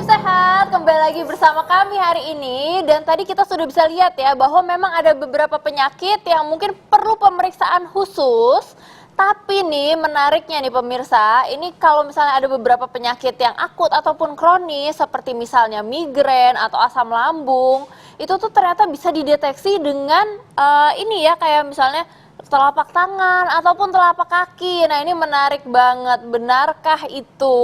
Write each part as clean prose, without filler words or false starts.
Tim Sehat, kembali lagi bersama kami hari ini. Dan tadi kita sudah bisa lihat ya bahwa memang ada beberapa penyakit yang mungkin perlu pemeriksaan khusus. Tapi nih menariknya nih pemirsa, ini kalau misalnya ada beberapa penyakit yang akut ataupun kronis seperti misalnya migrain atau asam lambung, itu tuh ternyata bisa dideteksi dengan ini ya, kayak misalnya telapak tangan ataupun telapak kaki. Nah ini menarik banget, benarkah itu?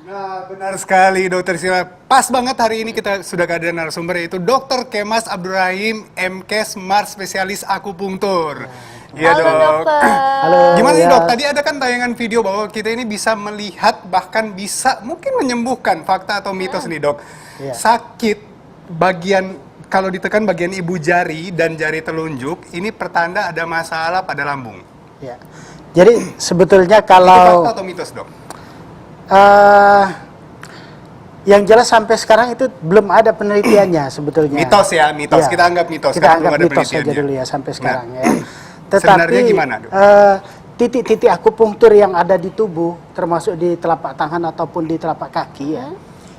Nah, benar sekali Dokter Sila. Pas banget hari ini kita sudah kehadiran narasumber, yaitu Dr. Kemas Abdurrahim, MKes Mars spesialis akupunktur. Iya Halo dok. dokter. Halo. Gimana nih Ya. dok? Tadi ada kan tayangan video bahwa kita ini bisa melihat bahkan bisa mungkin menyembuhkan, fakta atau mitos nih dok. Ya. Sakit bagian kalau ditekan bagian ibu jari dan jari telunjuk ini pertanda ada masalah pada lambung. Ya. Jadi sebetulnya Itu kalau fakta atau mitos dok? yang jelas sampai sekarang itu belum ada penelitiannya sebetulnya. Mitos ya, mitos. Ya. Kita anggap mitos. Kita karena anggap belum ada mitos saja penelitiannya. dulu ya sampai sekarang Nah, ya. sebenarnya gimana, Dok? Titik-titik akupunktur yang ada di tubuh, termasuk di telapak tangan ataupun di telapak kaki ya,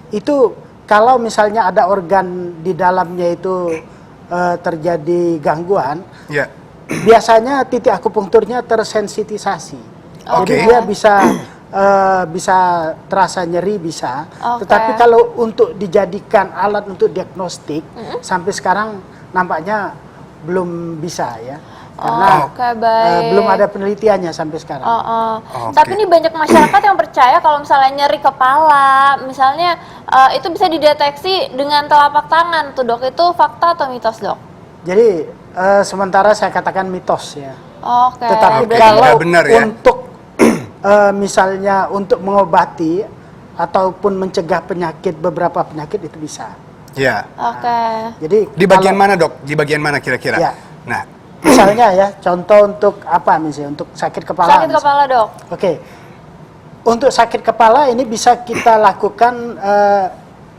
itu kalau misalnya ada organ di dalamnya itu terjadi gangguan, Ya. biasanya titik akupunkturnya tersensitisasi. Jadi Oke. dia bisa terasa nyeri bisa. Oke. Tetapi kalau untuk dijadikan alat untuk diagnostik sampai sekarang nampaknya belum bisa ya. Karena Oke, baik. belum ada penelitiannya sampai sekarang. Oke. Tapi ini banyak masyarakat yang percaya kalau misalnya nyeri kepala, misalnya itu bisa dideteksi dengan telapak tangan tuh dok. Itu fakta atau mitos dok? Jadi sementara saya katakan mitos ya. Oke. Tetapi Oke, kalau udah benar ya. untuk misalnya untuk mengobati ataupun mencegah penyakit, beberapa penyakit itu bisa. Ya. Oke. Jadi Di bagian kalau- mana dok? Di bagian mana kira-kira? Ya. Nah, misalnya ya, contoh untuk apa misalnya? Untuk sakit kepala. Sakit misalnya. kepala dok. Oke. Untuk sakit kepala ini bisa kita lakukan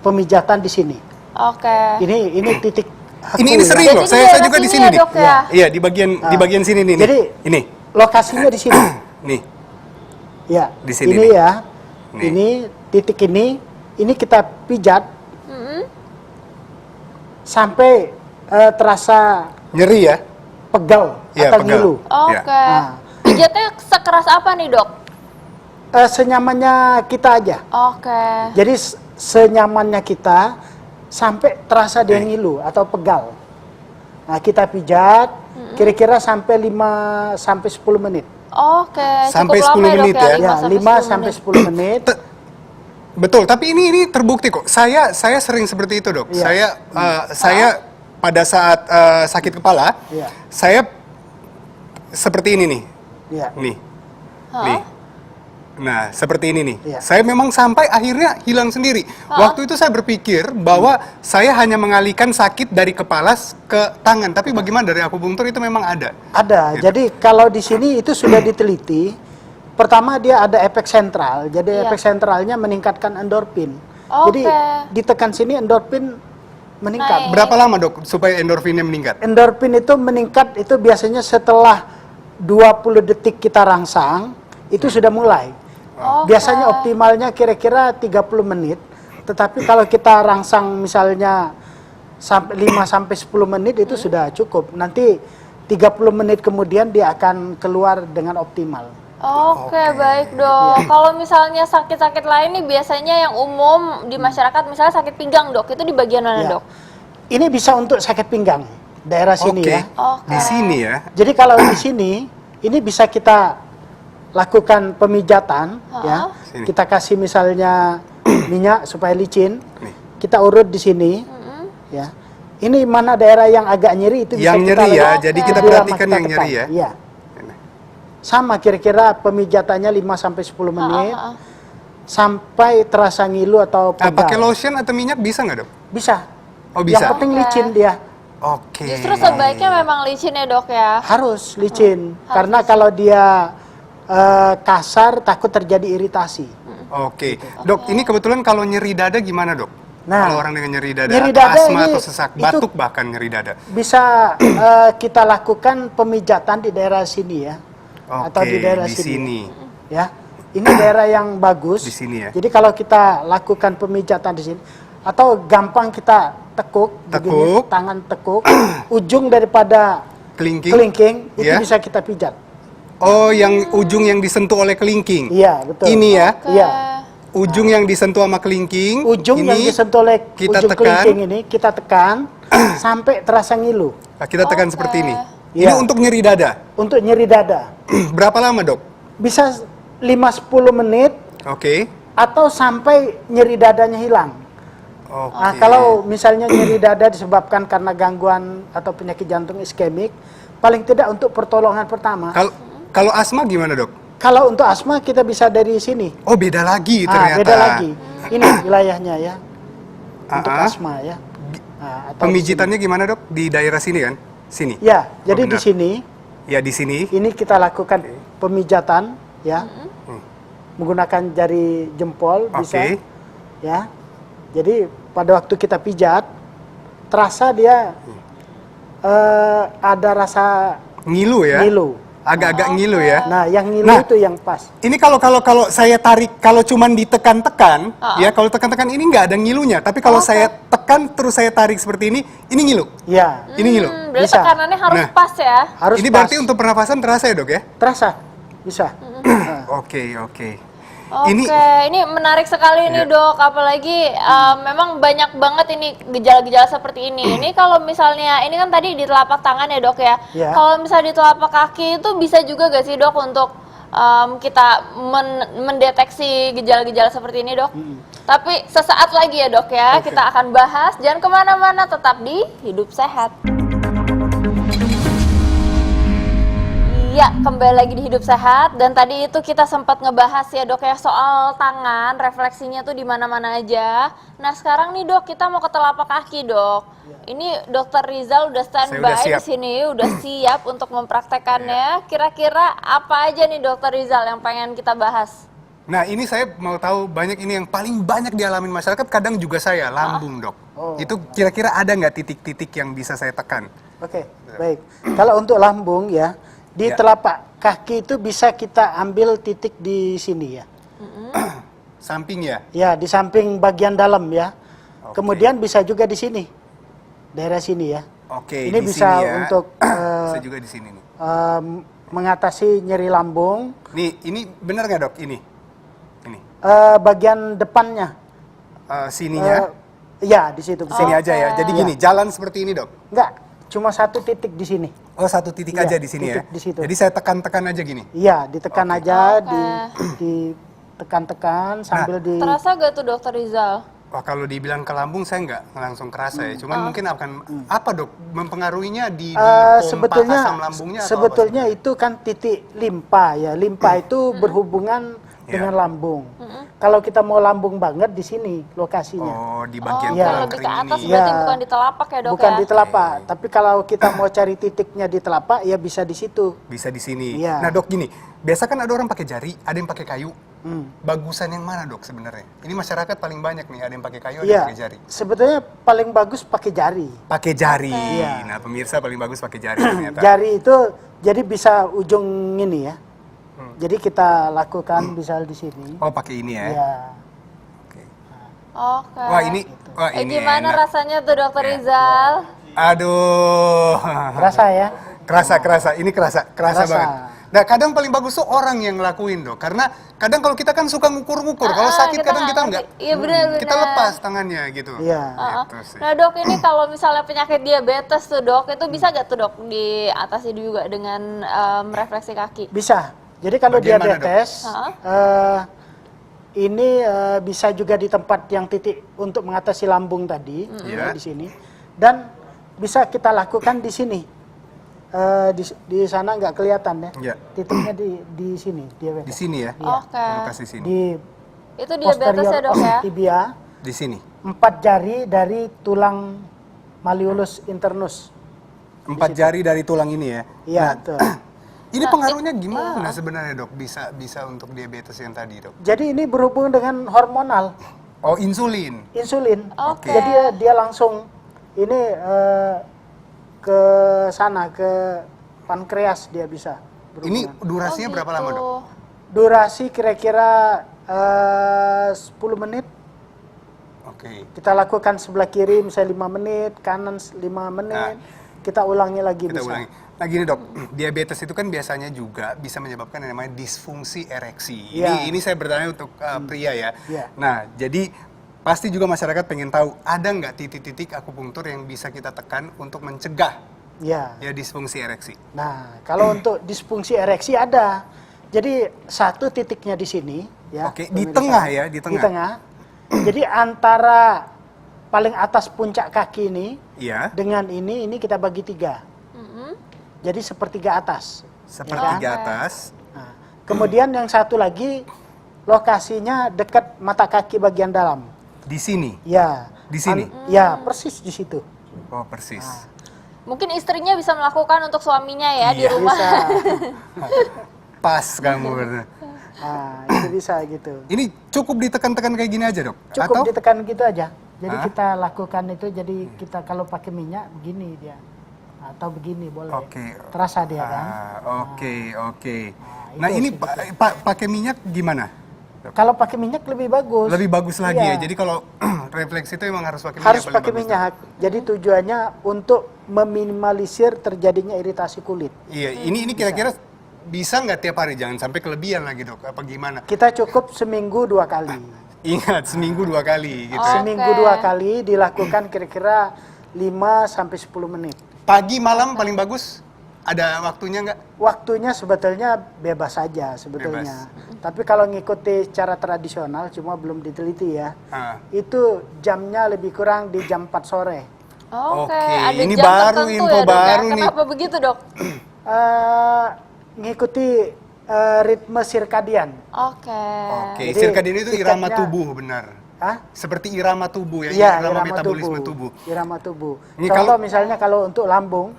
pemijatan di sini. Oke. Ini titik haku ini ya. sering Jadi loh. di Saya daerah juga di sini sini ya, nih. dok, ya? Iya, di bagian sini nih. Jadi ini. lokasinya di sini. Nih. Ya. Di sini ini nih. ya. Nih. Ini titik ini kita pijat Mm-mm. sampai terasa Nyeri ya? pegal Iya, atau pegal. ngilu. Oke. Nah. Pijatnya sekeras apa nih dok? Senyamannya kita aja. Oke. Jadi senyamannya kita sampai terasa dia ngilu atau pegal. Nah, kita pijat kira-kira sampai 5 sampai 10 menit. Oke. Sampai Cukup 10 lama menit dok ya? Ya, 5 sampai 10 menit. Betul, tapi ini terbukti kok. Saya sering seperti itu, Dok. Iya. Saya pada saat sakit kepala, Iya. saya seperti ini nih. Ya. Nih. Hah? Nih. Nah, seperti ini nih. Iya. Saya memang sampai akhirnya hilang sendiri. Waktu itu saya berpikir bahwa saya hanya mengalihkan sakit dari kepala ke tangan, tapi bagaimana dari akupunktur itu memang ada. Ada. Gitu. Jadi kalau di sini itu sudah diteliti. Pertama dia ada efek sentral. Jadi Iya. efek sentralnya meningkatkan endorfin. Oke. Jadi ditekan sini endorfin meningkat. Naik. Berapa lama, Dok, supaya endorfinnya meningkat? Endorfin itu meningkat itu biasanya setelah 20 detik kita rangsang, itu sudah mulai. Oke. Biasanya optimalnya kira-kira 30 menit. Tetapi kalau kita rangsang misalnya sampai 5 sampai 10 menit itu sudah cukup. Nanti 30 menit kemudian dia akan keluar dengan optimal. Oke, Oke. baik dok. Kalau misalnya sakit-sakit lain nih biasanya yang umum di masyarakat, misalnya sakit pinggang dok, itu di bagian mana Ya. dok? Ini bisa untuk sakit pinggang daerah sini Oke. ya. Oke. Di sini ya. Jadi kalau di sini ini bisa kita lakukan pemijatan ya. Sini. Kita kasih misalnya minyak supaya licin. Nih. Kita urut di sini ya. Ini mana daerah yang agak nyeri itu bisa Yang kita nyeri ya, lakukan. jadi kita Lebih lama perhatikan kita yang tekan. nyeri ya. Iya. Sama kira-kira pemijatannya 5 sampai 10 menit sampai terasa ngilu atau Nah, pakai pegal. lotion atau minyak bisa nggak, Dok? Bisa. Oh, bisa. Yang penting Oke. licin dia. Oke. Justru sebaiknya memang licin ya dok ya. Harus licin. Harus Karena licin. kalau dia kasar takut terjadi iritasi. Oke. Dok, ini kebetulan kalau nyeri dada gimana, Dok? Nah, kalau orang dengan nyeri dada, nyeri atau dada asma ini atau sesak, itu- batuk bahkan nyeri dada. Bisa kita lakukan pemijatan di daerah sini ya. Atau Oke, di daerah di sini. sini. Ya. ini daerah yang bagus. Di sini ya. Jadi kalau kita lakukan pemijatan di sini, atau gampang kita tekuk, begini, tangan tekuk, ujung daripada kelingking itu Ya. bisa kita pijat. Oh, yang ujung yang disentuh oleh kelingking. Iya, betul. Ini ya. Iya. Ujung yang disentuh sama kelingking. Ujung ini yang disentuh oleh kita ujung tekan. kelingking ini kita tekan sampai terasa ngilu. Nah, kita tekan seperti ini. Iya. Ini untuk nyeri dada. Untuk nyeri dada. Berapa lama, Dok? Bisa 5-10 menit Oke. atau sampai nyeri dadanya hilang. Oke. Nah, kalau misalnya nyeri dada disebabkan karena gangguan atau penyakit jantung iskemik, paling tidak untuk pertolongan pertama. Kalau asma gimana, Dok? Kalau untuk asma kita bisa dari sini. Oh, beda lagi ternyata. Beda lagi. Ini wilayahnya ya. Untuk Ah, ah. asma ya. Nah, atau Pemijitannya gimana, Dok? Di daerah sini kan? Sini. di sini. Ya, jadi di benar. sini Ya, di sini. ini kita lakukan pemijatan ya. Menggunakan jari jempol bisa. Oke. Ya. Jadi pada waktu kita pijat terasa dia ada rasa Ngilu ya? ngilu. Agak-agak ngilu ya? Nah, yang ngilu Nah, itu yang pas. Ini kalau saya tarik, kalau cuman ditekan-tekan, ya kalau tekan-tekan ini nggak ada ngilunya. Tapi kalau saya tekan terus saya tarik seperti ini ngilu. Ya, Ini ngilu. Berarti Bisa. tekanannya harus Nah. pas ya. harus Ini pas. berarti untuk pernafasan terasa ya, Dok ya? Terasa. Bisa. Oke, oke. Oke, Ini ini menarik sekali nih Iya. Dok, apalagi memang banyak banget ini gejala-gejala seperti ini. Ini kalau misalnya, ini kan tadi di telapak tangan ya Dok ya. Iya. Kalau misalnya di telapak kaki itu bisa juga gak sih Dok untuk kita mendeteksi gejala-gejala seperti ini Dok? Tapi sesaat lagi ya Dok ya, kita akan bahas. Jangan kemana-mana, tetap di Hidup Sehat. Iya, kembali lagi di Hidup Sehat, dan tadi itu kita sempat ngebahas ya Dok ya soal tangan, refleksinya tuh di mana-mana aja. Nah sekarang nih Dok, kita mau ke telapak kaki Dok. Ini Dokter Rizal udah Saya standby udah di siap. sini, udah siap untuk mempraktekannya. Kira-kira apa aja nih Dokter Rizal yang pengen kita bahas? Nah, ini saya mau tahu banyak ini yang paling banyak dialami masyarakat, kadang juga saya, lambung, Dok. Oh. Itu kira-kira ada nggak titik-titik yang bisa saya tekan? Oke, baik. Kalau untuk lambung ya, di Ya. telapak kaki itu bisa kita ambil titik di sini ya. Samping ya? Ya, di samping bagian dalam ya. Oke. Kemudian bisa juga di sini. Daerah sini ya. Oke, Ini di bisa sini ya. untuk Saya juga di sini nih. mengatasi nyeri lambung. Nih, ini benar nggak, Dok? Ini. Bagian depannya. Sininya. Ya, di situ. Sini aja ya. Jadi gini, jalan seperti ini, Dok. Enggak, cuma satu titik di sini. Oh, satu titik Iya, aja di sini ya. titik di situ. Jadi saya tekan-tekan aja gini. Iya, ditekan Oke. aja, Oke. ditekan-tekan sambil di. Terasa gak tuh Dokter Rizal? Wah, kalau dibilang ke lambung saya nggak langsung kerasa ya. Cuman mungkin akan apa, Dok? Mempengaruhinya di pompa sebetulnya asam lambungnya atau sebetulnya apa? itu kan titik limpa ya. Limpa itu berhubungan dengan lambung. Kalau kita mau lambung banget di sini lokasinya. Oh, di bagian Iya. tulang Lebih ke kering atas ini. berarti Iya. bukan di telapak ya Dok Bukan ya? di telapak, tapi kalau kita mau cari titiknya di telapak ya bisa di situ. Bisa di sini. Iya. Nah, Dok, gini. Biasa kan ada orang pakai jari, ada yang pakai kayu. Hmm. Bagusan yang mana, Dok, sebenarnya? Ini masyarakat paling banyak nih, ada yang pakai kayu, ada yang Iya. pakai jari. Sebetulnya paling bagus pakai jari. Pakai jari. Iya. Nah, pemirsa paling bagus pakai jari ternyata. Jari itu jadi bisa ujung ini ya. Jadi kita lakukan bisa di sini. Oh, pakai ini ya. Ya. Oke. Oke. Wah, ini Gimana enak. rasanya tuh Dokter Rizal? Aduh. Rasa ya? Kerasa. Ini kerasa Kerasa. banget. Nah, kadang paling bagus tuh orang yang ngelakuin, Dok. Karena kadang kalau kita kan suka ngukur-ngukur. Kalau sakit kadang kita enggak. Iya benar-benar. Kita lepas tangannya gitu. Iya. Gitu sih. Nah Dok, ini kalau misalnya penyakit diabetes tuh Dok, itu bisa gak tuh Dok diatasi juga dengan refleksi kaki? Bisa. Jadi kalau Bagian mana, Dok? diabetes, ini bisa juga di tempat yang titik untuk mengatasi lambung tadi, Iya. di sini. Dan bisa kita lakukan di sini. Di sana nggak kelihatan ya. Iya. Titiknya di sini, Di diabetes. sini ya. Iya. Oke. Lokasi sini. Di Itu diabetes ya Dok ya? tibia, Di sini. 4 jari dari tulang malleolus internus. 4 jari dari tulang ini ya. Iya, Nah, betul. ini pengaruhnya gimana sebenarnya, Dok? Bisa untuk diabetes yang tadi, Dok? Jadi ini berhubungan dengan hormonal, Oh, insulin. insulin. Oke. Jadi dia langsung ini ke sana, ke pankreas dia bisa Ini berhubungan. durasinya berapa lama, Dok? Durasi kira-kira 10 menit. Oke. Kita lakukan sebelah kiri misalnya 5 menit, kanan 5 menit. Kita ulangi lagi Kita bisa. ulangi. Nah gini dok, diabetes itu kan biasanya juga bisa menyebabkan yang namanya disfungsi ereksi. Iya. Ini saya bertanya untuk pria ya. Iya. Nah jadi pasti juga masyarakat pengen tahu ada nggak titik-titik akupunktur yang bisa kita tekan untuk mencegah Ya. ya disfungsi ereksi. Nah, kalau untuk disfungsi ereksi ada. Jadi satu titiknya di sini ya. Oke, di pemirsa. tengah ya, di Di tengah. tengah. Jadi antara paling atas puncak kaki ini Iya. dengan ini kita bagi 3. Mm-mm. Jadi sepertiga atas. Sepertiga Oke. atas. Nah, kemudian yang satu lagi lokasinya dekat mata kaki bagian dalam. Di sini. Ya. Di sini? Ya, persis di situ. Oh persis. Mungkin istrinya bisa melakukan untuk suaminya ya di Iya. rumah. Bisa. Pas kamu bener. Nah, itu bisa gitu. Ini cukup ditekan-tekan kayak gini aja dok? Cukup Atau? ditekan gitu aja. Jadi Hah? kita lakukan itu, jadi kita kalau pakai minyak begini dia. Atau begini boleh. Oke. Terasa dia kan. Oke, oke. Nah, Nah itu ini sedikit. pakai minyak gimana? Kalau pakai minyak lebih bagus. Lebih bagus lagi Iya. ya. Jadi kalau refleks itu emang harus pakai minyak. Harus paling pakai bagus. minyak. Jadi tujuannya untuk meminimalisir terjadinya iritasi kulit. Iya, ini kira-kira bisa nggak tiap hari? Jangan sampai kelebihan lagi dok. Apa gimana? Kita cukup seminggu 2 kali. Ingat seminggu 2 kali gitu. Oh. Seminggu 2 kali dilakukan kira-kira 5 sampai 10 menit. Pagi malam paling bagus. Ada waktunya nggak? Waktunya sebetulnya bebas saja sebetulnya. Tapi kalau ngikuti cara tradisional, cuma belum diteliti ya. Ah. Itu jamnya lebih kurang di jam 4 sore. Oke, Oke, ada ini jam baru tertentu info ya, Dok, ya? baru nih. Kenapa begitu, Dok? Ngikuti ritme sirkadian. Oke. Oke, Jadi, sirkadian itu irama tiketnya- tubuh benar. Hah? Seperti irama tubuh ya, Iya, irama metabolisme tubuh. Irama tubuh. Ini Contoh kalau- misalnya kalau untuk lambung,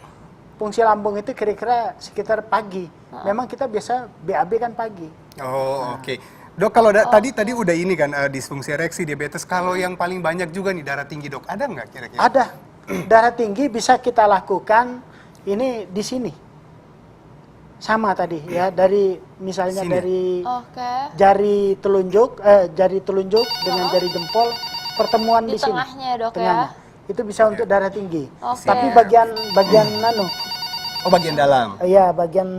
fungsi lambung itu kira-kira sekitar pagi. Memang kita biasa BAB kan pagi. Oh, oke. Dok, kalau tadi udah ini kan disfungsi ereksi, diabetes. Kalau yang paling banyak juga nih darah tinggi, Dok. Ada nggak kira-kira? Ada. Darah tinggi bisa kita lakukan ini di sini. Sama tadi ya, dari misalnya Sini. dari Oke. jari telunjuk dengan jari jempol pertemuan Di di sini. tengahnya ya, Dok, Tengahnya. ya? Itu bisa untuk darah tinggi. Oke. Tapi bagian Oh, bagian dalam. ya bagian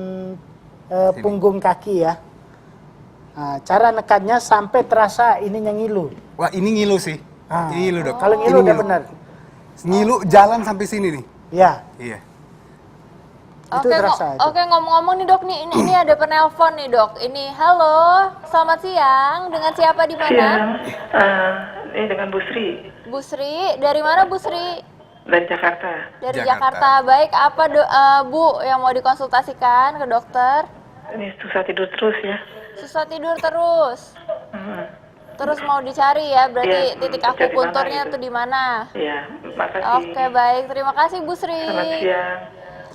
punggung kaki ya. Nah, cara nekannya sampai terasa ininya ngilu. Wah, ini ngilu sih. Ah. Ini ngilu, Dok. Kalau ngilu Ini udah benar. Ngilu jalan sampai sini nih. Ya, Iya. itu Oke, terasa itu. oke, ngomong-ngomong nih, Dok, nih ini ada penelpon nih, Dok. Ini, halo, selamat siang. Dengan siapa di mana? Siang, ini dengan Bu Sri Bu Sri, dari mana Bu Sri? dari Jakarta. Dari Jakarta. Jakarta. Baik, apa Bu yang mau dikonsultasikan ke dokter? Ini susah tidur terus ya. Susah tidur terus. Hmm. Terus mau dicari ya, berarti Iya, titik cari akupunturnya mana itu? tuh di mana? Iya, makasih. Oke, baik. Terima kasih Bu Sri. Selamat siang.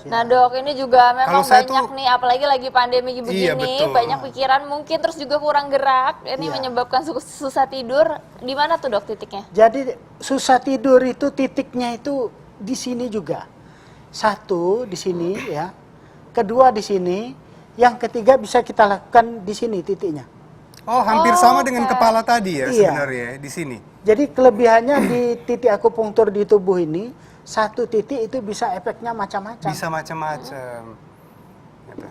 Nah, Dok, ini juga memang Kalau saya banyak tuh- nih, apalagi lagi pandemi begini, Iya, betul. banyak pikiran mungkin, terus juga kurang gerak. Ini Iya. menyebabkan susah tidur. Di mana tuh, Dok, titiknya? Jadi susah tidur itu titiknya itu di sini juga. Satu di sini ya. Kedua di sini. Yang ketiga bisa kita lakukan di sini titiknya. Oh, hampir Oh, sama dengan oke. kepala tadi ya Iya. sebenarnya di sini. Jadi kelebihannya di titik akupunktur di tubuh ini, satu titik itu bisa efeknya macam-macam. Bisa macam-macam. Gitu.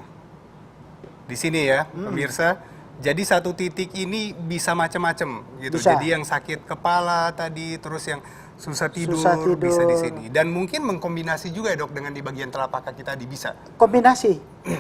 Di sini ya, pemirsa. Jadi satu titik ini bisa macam-macam gitu. Bisa. Jadi yang sakit kepala tadi, terus yang susah tidur, Susah tidur. bisa di sini. Dan mungkin mengkombinasi juga ya, Dok, dengan di bagian telapak kaki tadi bisa. Kombinasi.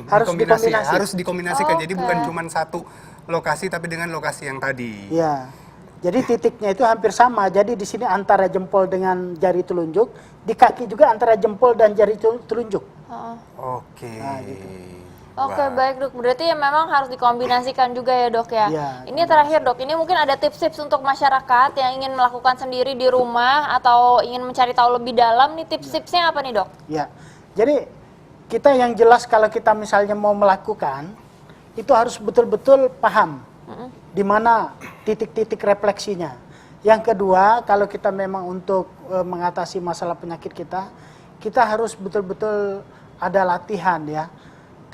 Harus Dikombinasi ya, dikombinasi. harus dikombinasikan. Jadi Oke. bukan cuma satu lokasi tapi dengan lokasi yang tadi. Ya. Jadi titiknya itu hampir sama. Jadi di sini antara jempol dengan jari telunjuk, di kaki juga antara jempol dan jari telunjuk. Heeh. Oke. Nah, gitu. Oke, Wah. baik, Dok. Berarti ya memang harus dikombinasikan juga ya, Dok, ya. Iya, Ini terakhir, Dok. Ini mungkin ada tips-tips untuk masyarakat yang ingin melakukan sendiri di rumah atau ingin mencari tahu lebih dalam nih, tips-tipsnya apa nih, Dok? Ya. Jadi kita yang jelas kalau kita misalnya mau melakukan, itu harus betul-betul paham di mana titik-titik refleksinya. Yang kedua, kalau kita memang untuk mengatasi masalah penyakit kita harus betul-betul ada latihan ya.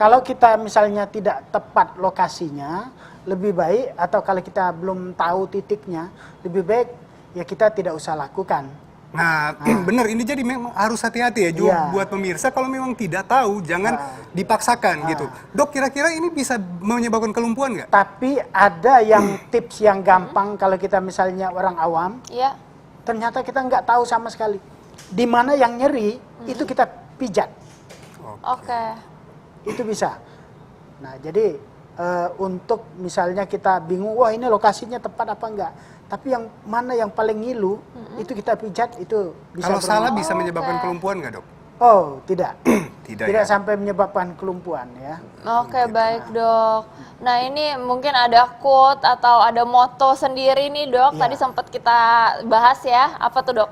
Kalau kita misalnya tidak tepat lokasinya, lebih baik, atau kalau kita belum tahu titiknya, lebih baik ya kita tidak usah lakukan. Nah, benar, ini jadi memang harus hati-hati ya juga Iya. buat pemirsa, kalau memang tidak tahu jangan dipaksakan gitu. Dok, kira-kira ini bisa menyebabkan kelumpuhan nggak? Tapi ada yang tips yang gampang kalau kita misalnya orang awam, Iya. ternyata kita nggak tahu sama sekali. Di mana yang nyeri, itu kita pijat. Oke. Itu bisa. Nah, jadi untuk misalnya kita bingung, wah ini lokasinya tepat apa enggak. Tapi yang mana yang paling ngilu, itu kita pijat, itu bisa Kalau salah berubah. bisa menyebabkan Oke. kelumpuhan nggak, Dok? Oh, tidak. Tidak Tidak ya? sampai menyebabkan kelumpuhan ya. Oke, baik dok. Nah ini mungkin ada quote atau ada moto sendiri nih dok. Iya. Tadi sempat kita bahas ya. Apa tuh dok?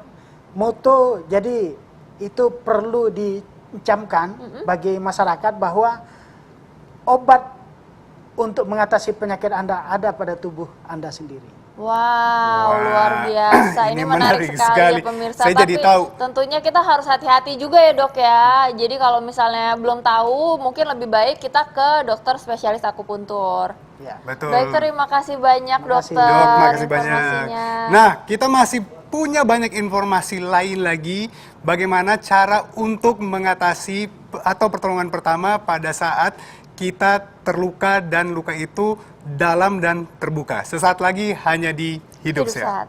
Moto, jadi itu perlu dicamkan bagi masyarakat bahwa obat untuk mengatasi penyakit Anda ada pada tubuh Anda sendiri. Wow, Wah, luar biasa. Ini ini menarik menarik sekali sekali. ya pemirsa. Saya Tapi jadi tahu. tentunya kita harus hati-hati juga ya dok ya. Jadi kalau misalnya belum tahu, mungkin lebih baik kita ke dokter spesialis akupuntur. Ya. Betul. Baik, terima kasih banyak Terima kasih, dokter. Dok, makasih banyak. informasinya. Nah, kita masih punya banyak informasi lain lagi bagaimana cara untuk mengatasi atau pertolongan pertama pada saat kita terluka dan luka itu dalam dan terbuka. Sesaat lagi hanya di Hidup Hidup Sehat. sehat.